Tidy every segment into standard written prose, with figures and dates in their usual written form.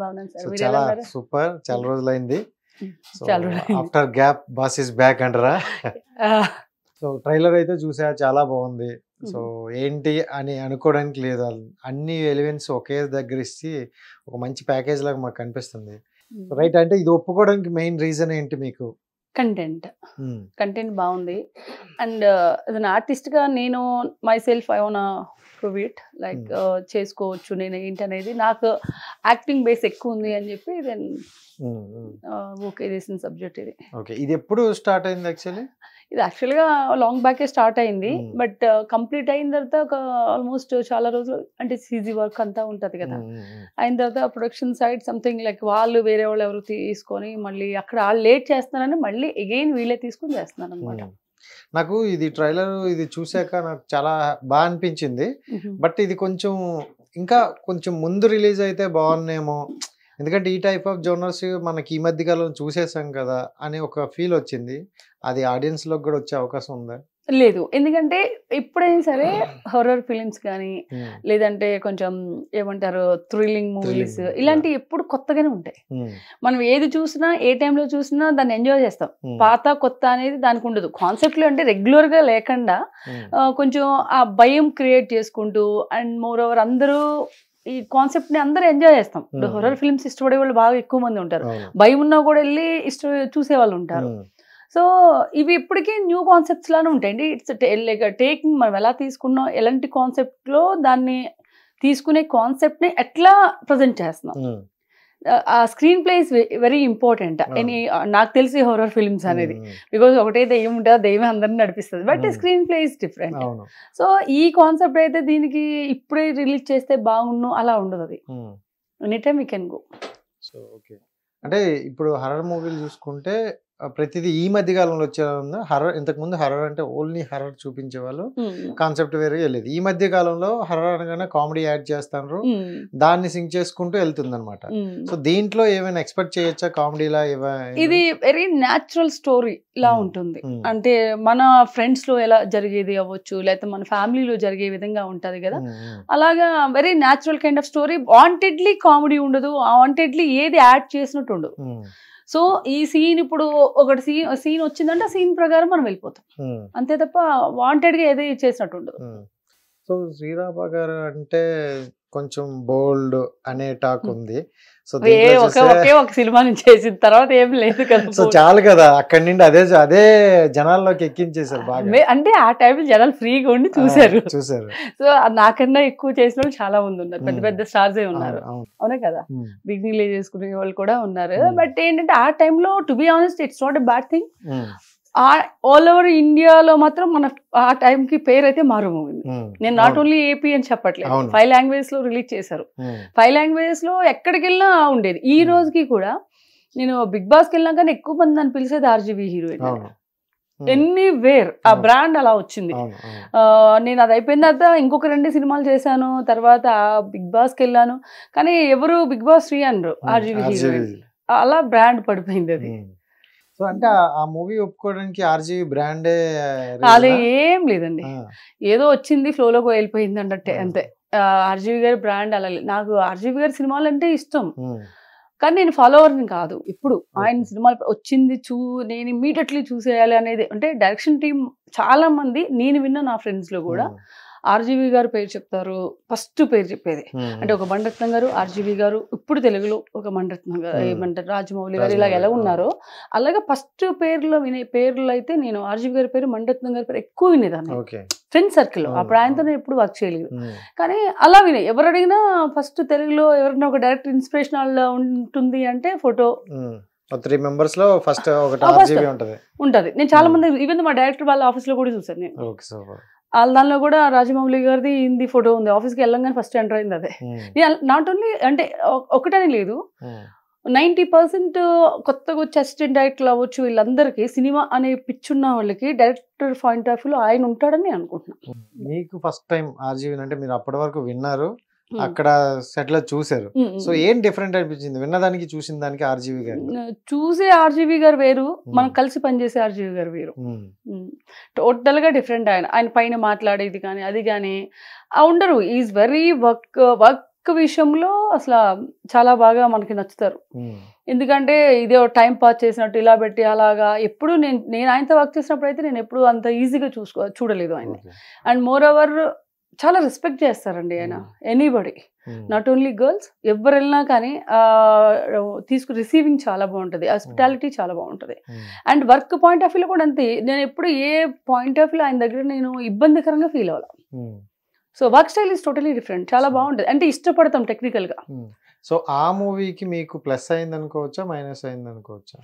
బాగున్నాను sir. So మీరు ఎలా చాలా ఉన్నారు? సూపర్. చాలా రోజులైంది. సో చాలా రోజులైంది. After gap boss is back అంటారా? ఆ, సో ట్రైలర్ అయితే చూసా, చాలా బాగుంది. సో మ్మ్. ఏంటి అని అనుకోవడానికి లేదు. అన్ని ఎలిమెంట్స్ ఒకే దగ్గర ఇచ్చి ఒక మంచి ప్యాకేజ్ లాగా మాకు కనిపిస్తుంది. రైట్, అంటే ఇది ఒప్పుకోవడానికి మెయిన్ రీజన్ ఏంటి మీకు? Content hmm. కంటెంట్ బాగుంది. అండ్ as an artist గా నేను myself I want prove it like చేసుకోవచ్చు నేను ఏంటి అనేది. నాకు యాక్టింగ్ బేస్ ఎక్కువ ఉంది అని చెప్పి దెన్ మ్మ్. మ్మ్. ఓకే చేసిన సబ్జెక్ట్ ఇది. ఓకే, ఇది ఎప్పుడు స్టార్ట్ అయింది యాక్చువల్లీ? ఇది యాక్చువల్గా లాంగ్ బ్యాకే స్టార్ట్ అయింది. మ్మ్. బట్ కంప్లీట్ అయిన తర్వాత ఒక ఆల్మోస్ట్ చాలా రోజులు అంటే సీజీ వర్క్ అంతా ఉంటుంది కదా. అయిన తర్వాత ప్రొడక్షన్ సైడ్ సంథింగ్ లైక్ వాళ్ళు వేరే వాళ్ళు ఎవరు తీసుకొని మళ్ళీ అక్కడ వాళ్ళు లేట్ చేస్తున్నారని మళ్ళీ అగైన్ వీళ్ళే తీసుకొని చేస్తున్నారు అనమాట. నాకు ఇది ట్రైలర్ ఇది చూసాక నాకు చాలా బాగా అనిపించింది. బట్ ఇది కొంచెం ఇంకా కొంచెం ముందు రిలీజ్ అయితే బాగున్నేమో, ఎందుకంటే ఈ టైప్ ఆఫ్ జోనర్స్ మనకి ఈ మధ్య కాలం చూసేసాం కదా అని ఒక ఫీల్ వచ్చింది. అది ఆడియన్స్ లోకి కూడా వచ్చే అవకాశం ఉందా? లేదు, ఎందుకంటే ఎప్పుడైనా సరే హర్రర్ ఫిలిమ్స్ కానీ లేదంటే కొంచెం ఏమంటారు థ్రిల్లింగ్ మూవీస్ Thrilling, ఇలాంటివి ఎప్పుడు కొత్తగానే ఉంటాయి. మనం ఏది చూసినా ఏ టైంలో చూసినా దాన్ని ఎంజాయ్ చేస్తాం. పాత కొత్త అనేది దానికి ఉండదు. కాన్సెప్ట్లు అంటే రెగ్యులర్ గా లేకుండా కొంచెం ఆ భయం క్రియేట్ చేసుకుంటూ అండ్ మోర్ ఓవర్ అందరూ ఈ కాన్సెప్ట్ ని అందరూ ఎంజాయ్ చేస్తాం. ఇప్పుడు హొరర్ ఫిల్మ్స్ ఇష్టపడే వాళ్ళు బాగా ఎక్కువ మంది ఉంటారు. భయం ఉన్నా కూడా వెళ్ళి చూసే వాళ్ళు ఉంటారు. సో ఇవి ఇప్పటికీ న్యూ కాన్సెప్ట్స్ లానే ఉంటాయండి. ఇట్స్ లైక్ టేకింగ్ మనం ఎలా తీసుకున్నాం, ఎలాంటి కాన్సెప్ట్ లో దాన్ని తీసుకునే కాన్సెప్ట్ ని ఎట్లా ప్రజెంట్ చేస్తున్నాం. ఆ screen play is very important. నాకు తెలిసి హొరర్ ఫిల్మ్స్ అనేది బికాజ్ ఒకటే దెయ్యం ఉంటుంది, దెయ్యం అందరిని నడిపిస్తుంది. But screen play is different. So ఈ కాన్సెప్ట్ అయితే దీనికి ఇప్పుడే రిలీజ్ చేస్తే బాగుండు అలా ఉండదు. అది any time we can go. So okay, అంటే ఇప్పుడు హర్రర్ మూవీలు చూసుకుంటే ప్రతిదీ ఈ మధ్య కాలంలో వచ్చే హర్రర్. ఇంతకు ముందు హర్రర్ అంటే ఓన్లీ హర్రర్ చూపించేవాళ్ళు, కాన్సెప్ట్ వేరే వెళ్ళేది. ఈ మధ్య కాలంలో హర్రర్ అనగానే కామెడీ యాడ్ చేస్తారు, దాన్ని సింక్ చేసుకుంటూ వెళ్తుంది అనమాట. సో దీంట్లో ఏమైనా ఎక్స్పెక్ట్ చేయొచ్చా కామెడీలా? ఇది వెరీ న్యాచురల్ స్టోరీ లా ఉంటుంది. అంటే మన ఫ్రెండ్స్ లో ఎలా జరిగేది అవ్వచ్చు, లేకపోతే మన ఫ్యామిలీలో జరిగే విధంగా ఉంటది కదా. అలాగా very natural kind of story. Wantedly comedy ఉండదు, వాంటెడ్లీ ఏది యాడ్ చేసినట్టు ఉండదు. సో ఈ సీన్ ఇప్పుడు ఒకటి సీన్ వచ్చిందంటే ఆ సీన్ ప్రకారం మనం వెళ్ళిపోతాం అంతే తప్ప వాంటెడ్ గా ఏది చేసినట్టు ఉండదు. సో శ్రీరామ గారు అంటే కొంచెం బోల్డ్ అనే టాక్ ఉంది. సో ఒకే ఒక సినిమా నుంచి చేసిన తర్వాత ఏం లేదు కదా. సో చాలు కదా, అక్కడి నుండి అదే జనాల్లోకి ఎక్కించేసారు బాగా. అంటే ఆ టైంలో జనాలు ఫ్రీగా ఉండి చూసారు. సో నాకన్నా ఎక్కువ చేసిన వాళ్ళు చాలా మంది ఉన్నారు, పెద్ద పెద్ద స్టార్స్ ఉన్నారు. అవునే కదా, బిగినింగ్ లో చేసుకునే వాళ్ళు కూడా ఉన్నారు. బట్ ఏంటంటే ఆ టైంలో to be honest it's not a bad thing. All over ఇండియాలో మాత్రం మన ఆ టైంకి పేరు అయితే మారుమోగింది. నేను నాట్ ఓన్లీ ఏపీ అని చెప్పట్లేదు, 5 లాంగ్వేజెస్ లో రిలీజ్ చేశారు. 5 లాంగ్వేజెస్ లో ఎక్కడికి వెళ్ళినా ఉండేది. ఈ రోజుకి కూడా నేను బిగ్ బాస్కి వెళ్ళినా కానీ ఎక్కువ మంది నన్ను పిలిచేది ఆర్జీవీ హీరోయిన్. ఎనీవేర్ ఆ బ్రాండ్ అలా వచ్చింది. నేను అది అయిపోయిన తర్వాత ఇంకొక 2 సినిమాలు చేశాను, తర్వాత బిగ్ బాస్కి వెళ్ళాను. కానీ ఎవరు బిగ్ బాస్ 3 అనరు, ఆర్జీవీ హీరోయిన్. అలా బ్రాండ్ పడిపోయింది అది. సో అంటే ఆ మూవీ ఒప్పుకోవడానికి ఆర్జీవీ బ్రాండే అలా ఏం లేదండి, ఏదో వచ్చింది ఫ్లోలోకి వెళ్ళిపోయింది అన్నట్టే అంతే. ఆర్జీవీ గారి బ్రాండ్ అలా లేదు. నాకు ఆర్జీవీ గారి సినిమాలు అంటే ఇష్టం, కానీ నేను ఫాలోవర్ని కాదు. ఇప్పుడు ఆయన సినిమాలు వచ్చింది నేను ఇమ్మీడియట్లీ చూసేయాలి అనేది అంటే డైరెక్షన్ టీం చాలా మంది నేను విన్న నా ఫ్రెండ్స్ లో కూడా ఆర్జీవీ గారు పేరు చెప్తారు, ఫస్ట్ పేరు చెప్పేది. అంటే ఒక మణిరత్నం గారు, ఆర్జీవీ గారు, ఇప్పుడు తెలుగులో ఒక మణిరత్నం గారు, ఏమంటారు రాజమౌళి గారు, ఇలాగ ఎలా ఉన్నారో అలాగే ఫస్ట్ పేర్లో వినే పేర్లు అయితే నేను ఆర్జీవీ గారి పేరు, మణిరత్నం గారి పేరు ఎక్కువ వినేదాన్ని ఫ్రెండ్ సర్కిల్. అప్పుడు ఆయనతో ఎప్పుడు వర్క్ చేయలేదు, కానీ అలా వినే. ఎవరు అడిగినా ఫస్ట్ తెలుగులో ఎవరైనా ఒక డైరెక్టర్ ఇన్స్పిరేషనల్ ఉంటుంది అంటే ఫోటో 3 members లో ఫస్ట్ ఒకటి ఉంటది. నేను చాలా మంది ఈవెన్ మా డైరెక్టర్ వాళ్ళ ఆఫీస్ లో కూడా చూసాను నేను. వాళ్ళ దానిలో కూడా రాజమౌళి గారిది హిందీ ఫోటో ఉంది. ఆఫీస్కి వెళ్ళంగానే ఫస్ట్ ఎంటర్ అయింది అదే. నాట్ ఓన్లీ అంటే ఒకటని లేదు, 90% కొత్తగా వచ్చి అసిస్టెంట్ డైరెక్టర్ అవ్వచ్చు వీళ్ళందరికీ సినిమా అనే పిచ్చున్న వాళ్ళకి డైరెక్టర్ పాయింట్ ఆఫ్ వ్యూలో ఆయన ఉంటాడని అనుకుంటున్నాను. మీకు ఫస్ట్ టైం ఆర్జీవీ అంటే మీరు అప్పటి వరకు విన్నారు, అక్కడ సెటిల్ చూసారు. సో ఏం డిఫరెంట్ అనిపించింది విన్నదానికి చూసిన దానికి? ఆర్జీవీ గారు చూసే ఆర్జీవీ గారు వేరు, మనం కలిసి పనిచేసే ఆర్జీవీ గారు వేరు, టోటల్ గా డిఫరెంట్. ఆయన పైన మాట్లాడేది కానీ అది కానీ ఉండరు. ఈజ్ వెరీ వర్క్ వర్క్ విషయంలో అసలు చాలా బాగా మనకి నచ్చుతారు. ఎందుకంటే ఇదే టైం పాస్ చేసినట్టు ఇలా పెట్టి అలాగా ఎప్పుడు నేను ఆయనతో వర్క్ చేసినప్పుడు అయితే నేను ఎప్పుడు అంత ఈజీగా చూడలేదు ఆయన్ని. అండ్ మోర్ ఓవర్ చాలా రెస్పెక్ట్ చేస్తారండి ఆయన, ఎనీబడి, నాట్ ఓన్లీ గర్ల్స్, ఎవరు వెళ్ళినా కానీ రిసీవింగ్ చాలా బాగుంటుంది, హాస్పిటాలిటీ చాలా బాగుంటుంది. అండ్ వర్క్ పాయింట్ ఆఫ్ వ్యూలో కూడా అంతే. నేను ఎప్పుడు ఏ పాయింట్ ఆఫ్ వ్యూలో ఆయన దగ్గర నేను ఇబ్బందికరంగా ఫీల్ అవ్వాలి. So work style is totally different, చాలా బాగుంటుంది. అంటే ఇష్టపడతాం టెక్నికల్గా. సో ఆ మూవీకి మీకు ప్లస్ అయింది అనుకోవచ్చా, మైనస్ అయింది అనుకోవచ్చా?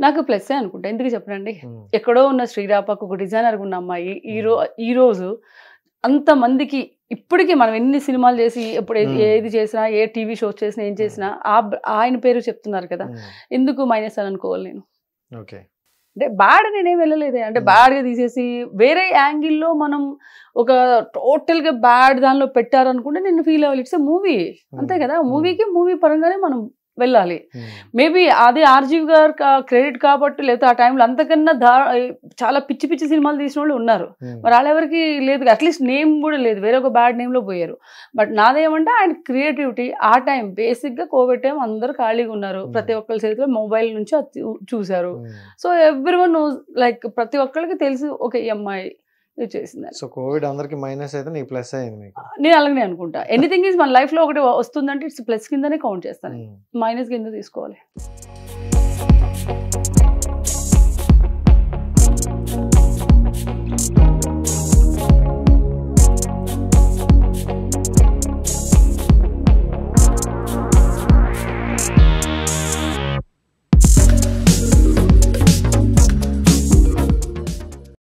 నాకు ప్లస్ అనుకుంటా. ఎందుకు చెప్పనండి, ఎక్కడో ఉన్న శ్రీరాపకు ఒక డిజైనర్గా ఉన్న అమ్మాయి ఈ రోజు అంతమందికి ఇప్పటికీ మనం ఎన్ని సినిమాలు చేసి ఇప్పుడు ఏది చేసినా, ఏ టీవీ షోస్ చేసినా, ఏం చేసినా ఆయన పేరు చెప్తున్నారు కదా, ఎందుకు మైనస్ అని అనుకోవాలి నేను? అంటే బ్యాడ్ నేనేం వెళ్ళలేదే, అంటే బ్యాడ్గా తీసేసి వేరే యాంగిల్లో మనం ఒక టోటల్గా బ్యాడ్ దానిలో పెట్టారనుకుంటే నేను ఫీల్ అవ్వాలి. ఇట్స్ ఎ మూవీ, అంతే కదా. మూవీ పరంగానే మనం వెళ్ళాలి. మేబీ అది ఆర్జీవి గారు క్రెడిట్ కాబట్టి, లేకపోతే ఆ టైంలో అంతకన్నా చాలా పిచ్చి పిచ్చి సినిమాలు తీసిన వాళ్ళు ఉన్నారు. మరి వాళ్ళెవరికి లేదు, అట్లీస్ట్ నేమ్ కూడా లేదు, వేరే ఒక బ్యాడ్ నేమ్లో పోయారు. బట్ నాదేమంటే ఆయన క్రియేటివిటీ. ఆ టైం బేసిక్గా కోవిడ్ టైం, అందరూ ఖాళీగా ఉన్నారు, ప్రతి ఒక్కరి చేతిలో మొబైల్ నుంచి చూశారు. సో ఎవ్రీవన్ నోస్, లైక్ ప్రతి ఒక్కరికి తెలుసు ఒక ఈ అమ్మాయి చేసింది. సో కోవిడ్ అందరికి మైనస్ అయితే నీకు ప్లస్ అయింది మీకు? నేను అలాగనే అనుకుంటా. ఎనీథింగ్ ఈజ్ మన లైఫ్ లో ఒకటి వస్తుందంటే ఇట్స్ ప్లస్ కిందనే కౌంట్ చేస్తాను, మైనస్ కింద తీసుకోవాలి.